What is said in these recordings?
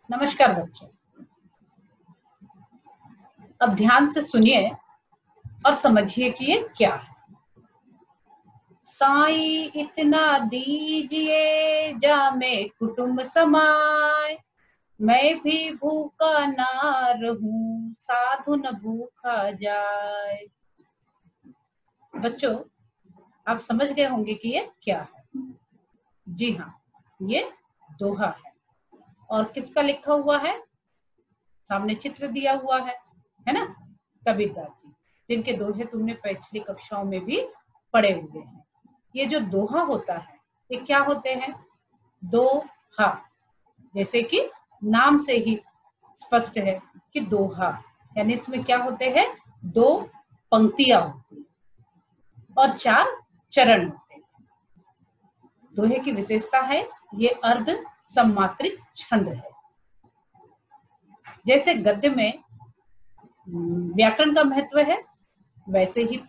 नमस्कार बच्चों। अब ध्यान से सुनिए और समझिए कि ये क्या है। साईं इतना दीजिए जामे कुटुंब समाए, मैं भी भूखा ना रहूं साधु न भूखा जाए। बच्चों, आप समझ गए होंगे कि ये क्या है। जी हाँ, ये दोहा है। और किसका लिखा हुआ है? सामने चित्र दिया हुआ है ना? कबीरदास जी, जिनके दोहे तुमने पिछली कक्षाओं में भी पढ़े हुए हैं। ये जो दोहा होता है, ये क्या होते हैं? दोहा, जैसे कि नाम से ही स्पष्ट है कि दोहा, यानी इसमें क्या होते हैं? दो पंक्तियां होती हैं और चार चरण होते हैं। दोहे की विशेषता है ये अर्ध सम्मात्रिक छंद है। जैसे गद्य में व्याकरण का महत्व है, वैसे ही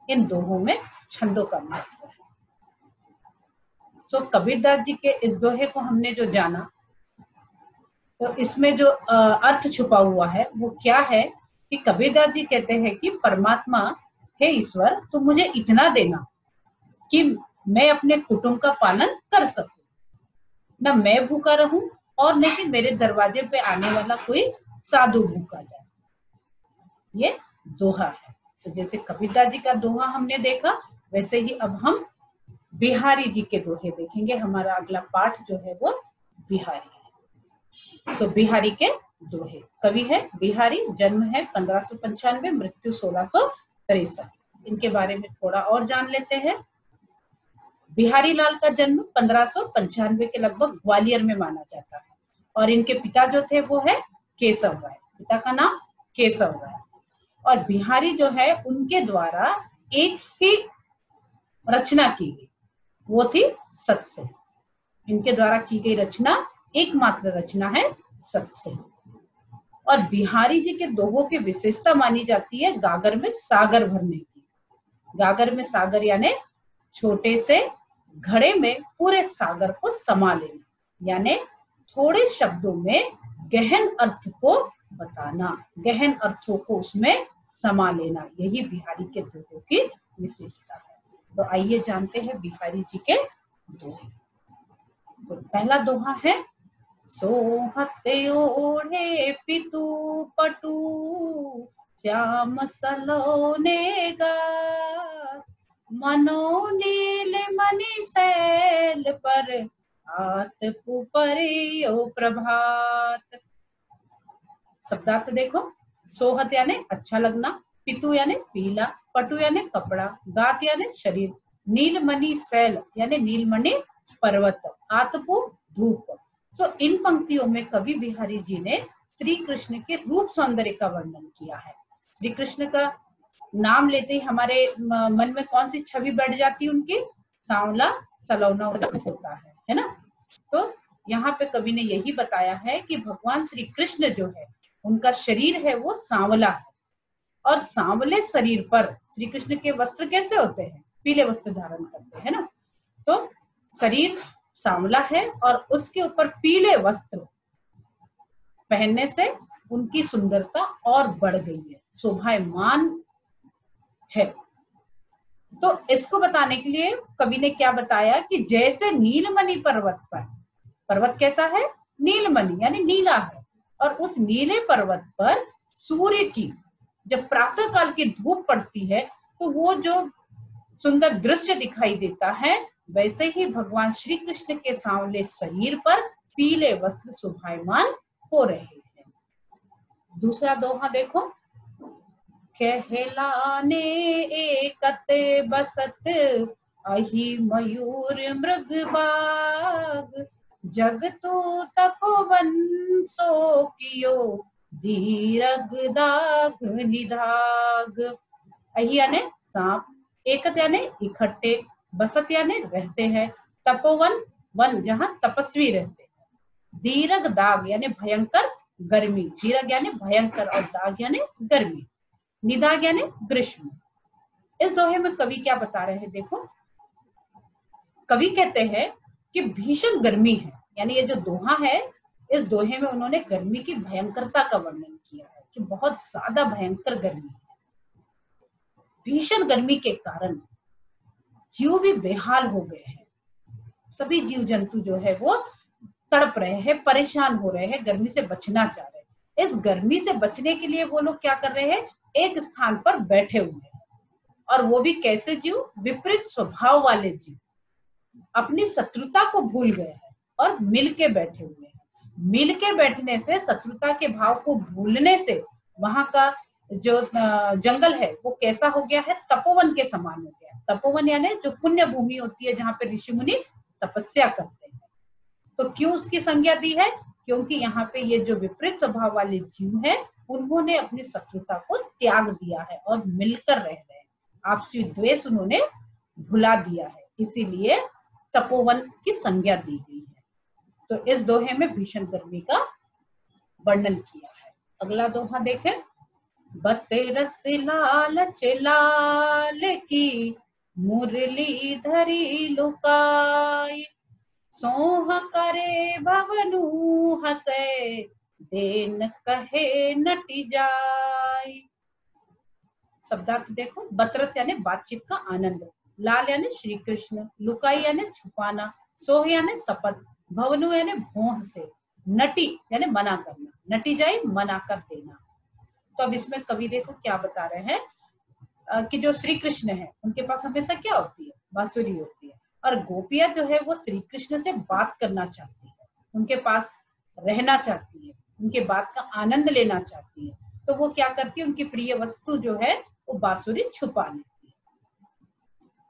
इन दोहों में छंदों का महत्व है। सो कबीरदास जी के इस दोहे को हमने जो जाना, तो इसमें जो अर्थ छुपा हुआ है वो क्या है कि कबीरदास जी कहते हैं कि परमात्मा, हे ईश्वर, तुम मुझे इतना देना कि मैं अपने कुटुंब का पालन कर सकूं, न मैं भूखा रहूं और न कि मेरे दरवाजे पे आने वाला कोई साधु भूखा जाए। ये दोहा है। तो जैसे कबीरदास जी का दोहा हमने देखा, वैसे ही अब हम बिहारी जी के दोहे देखेंगे। हमारा अगला पाठ जो है वो बिहारी है। तो बिहारी के दोहे, कवि है बिहारी, जन्म है 1595, मृत्यु 1663। इनके बारे में थोड़ा और जान लेते हैं। बिहारी लाल का जन्म 1595 के लगभग ग्वालियर में माना जाता है और इनके पिता जो थे वो है केशव राय। पिता का नाम केशव राय। और बिहारी जो है उनके द्वारा एक ही रचना की गई, वो थी सत्संग। इनके द्वारा की गई रचना एकमात्र रचना है सत्संग। और बिहारी जी के दोहों की विशेषता मानी जाती है गागर में सागर भरने की। गागर में सागर यानी छोटे से घड़े में पूरे सागर को समा लेना, यानी थोड़े शब्दों में गहन अर्थ को बताना, गहन अर्थों को उसमें समा लेना, यही बिहारी के दोहों की विशेषता है। तो आइए जानते हैं बिहारी जी के दोहे। तो पहला दोहा है, सोहत ओढ़े पितु पटु श्याम सलोने गा, मनो नील मणि सैल पर आत पुपरियो प्रभात। शब्दार्थ देखो। सोहत यानी अच्छा लगना, पितु यानी पीला, पटु यानी कपड़ा, गात यानी शरीर, नीलमणि सैल यानी नीलमणि पर्वत, आतपु धूप। सो इन पंक्तियों में कवि बिहारी जी ने श्री कृष्ण के रूप सौंदर्य का वर्णन किया है। श्री कृष्ण का नाम लेते ही हमारे मन में कौन सी छवि बैठ जाती है? उनकी सांवला सलौना होता है ना? तो यहाँ पे कवि ने यही बताया है कि भगवान श्री कृष्ण जो है, उनका शरीर है वो सांवला है और सांवले शरीर पर श्री कृष्ण के वस्त्र कैसे होते हैं? पीले वस्त्र धारण करते हैं ना? तो शरीर सांवला है और उसके ऊपर पीले वस्त्र पहनने से उनकी सुंदरता और बढ़ गई है, शोभायमान है। तो इसको बताने के लिए कवि ने क्या बताया कि जैसे नीलमणि पर्वत पर, पर्वत कैसा है? नीलमणि यानी नीला है, और उस नीले पर्वत पर सूर्य की जब प्रातः काल की धूप पड़ती है तो वो जो सुंदर दृश्य दिखाई देता है, वैसे ही भगवान श्री कृष्ण के सांवले शरीर पर पीले वस्त्र शोभायमान हो रहे हैं। दूसरा दोहा देखो। कहलाने एकत बसत अहि मयूर मृग बाग, जग तो तपोवन सो कियो दीरग दाग निधाग। अहि यानी सांप, एकत यानी इकट्ठे, बसत यानी रहते हैं, तपोवन वन जहां तपस्वी रहते हैं, दीरग दाग यानी भयंकर गर्मी, दीरग यानी भयंकर और दाग यानी गर्मी, निदाग यानी ग्रीष्म। इस दोहे में कवि क्या बता रहे हैं? देखो, कवि कहते हैं कि भीषण गर्मी है, यानी ये जो दोहा है इस दोहे में उन्होंने गर्मी की भयंकरता का वर्णन किया है कि बहुत ज्यादा भयंकर गर्मी है। भीषण गर्मी के कारण जीव भी बेहाल हो गए हैं। सभी जीव जंतु जो है वो तड़प रहे हैं, परेशान हो रहे हैं, गर्मी से बचना चाह रहे हैं। इस गर्मी से बचने के लिए वो लोग क्या कर रहे हैं, एक स्थान पर बैठे हुए हैं। और वो भी कैसे जीव, विपरीत स्वभाव वाले जीव अपनी शत्रुता को भूल गए हैं और मिल के बैठे हुए हैं। मिल के बैठने से, शत्रुता के भाव को भूलने से वहां का जो जंगल है वो कैसा हो गया है, तपोवन के समान हो गया है। तपोवन यानी जो पुण्य भूमि होती है जहाँ पे ऋषि मुनि तपस्या करते हैं। तो क्यों उसकी संज्ञा दी है, क्योंकि यहाँ पे ये जो विपरीत स्वभाव वाले जीव हैं उन्होंने अपनी शत्रुता को त्याग दिया है और मिलकर रह रहे हैं। आपसी द्वेष उन्होंने भुला दिया है, इसीलिए तपोवन की संज्ञा दी गई है। तो इस दोहे में भीषण गर्मी का वर्णन किया है। अगला दोहा देखें। बतेरस लालच लाल की मुरली धरी लुकाई, सोह करे भवनु हसे देन कहे नटी जाई। शब्दार्थ देखो। बतरस यानी बातचीत का आनंद, लाल यानी श्री कृष्ण, लुकाई यानी छुपाना, सोह यानी शपथ, भवनु यानी भोह से, नटी यानी मना करना, नटी जाई मना कर देना। तो अब इसमें कवि देखो क्या बता रहे हैं कि जो श्री कृष्ण है उनके पास हमेशा क्या होती है, बांसुरी होती है। और गोपियां जो है वो श्री कृष्ण से बात करना चाहती है, उनके पास रहना चाहती है, उनके बात का आनंद लेना चाहती है। तो वो क्या करती है, उनकी प्रिय वस्तु जो है वो बांसुरी छुपा लेती है।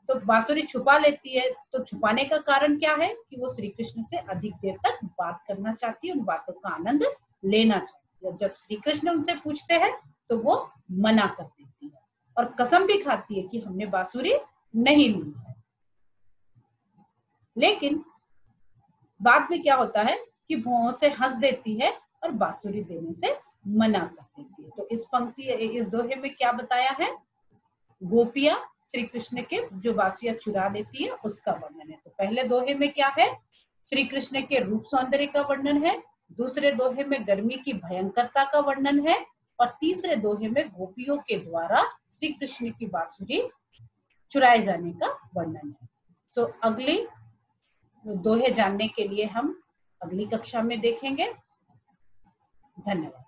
तो बांसुरी छुपा लेती है, तो छुपाने का कारण क्या है कि वो श्री कृष्ण से अधिक देर तक बात करना चाहती है, उन बातों का आनंद लेना चाहती है। जब श्री कृष्ण उनसे पूछते हैं तो वो मना कर देती है और कसम भी खाती है कि हमने बांसुरी नहीं ली है। लेकिन बाद में क्या होता है कि भौं से हंस देती है और बांसुरी देने से मना कर देती है। तो इस पंक्ति, इस दोहे में क्या बताया है, गोपियां श्री कृष्ण के जो बांसुरियां चुरा लेती है उसका वर्णन है। तो पहले दोहे में क्या है, श्री कृष्ण के रूप सौंदर्य का वर्णन है, दूसरे दोहे में गर्मी की भयंकरता का वर्णन है, और तीसरे दोहे में गोपियों के द्वारा श्री कृष्ण की बांसुरी चुराए जाने का वर्णन है। सो अगली दोहे जानने के लिए हम अगली कक्षा में देखेंगे। धन्यवाद।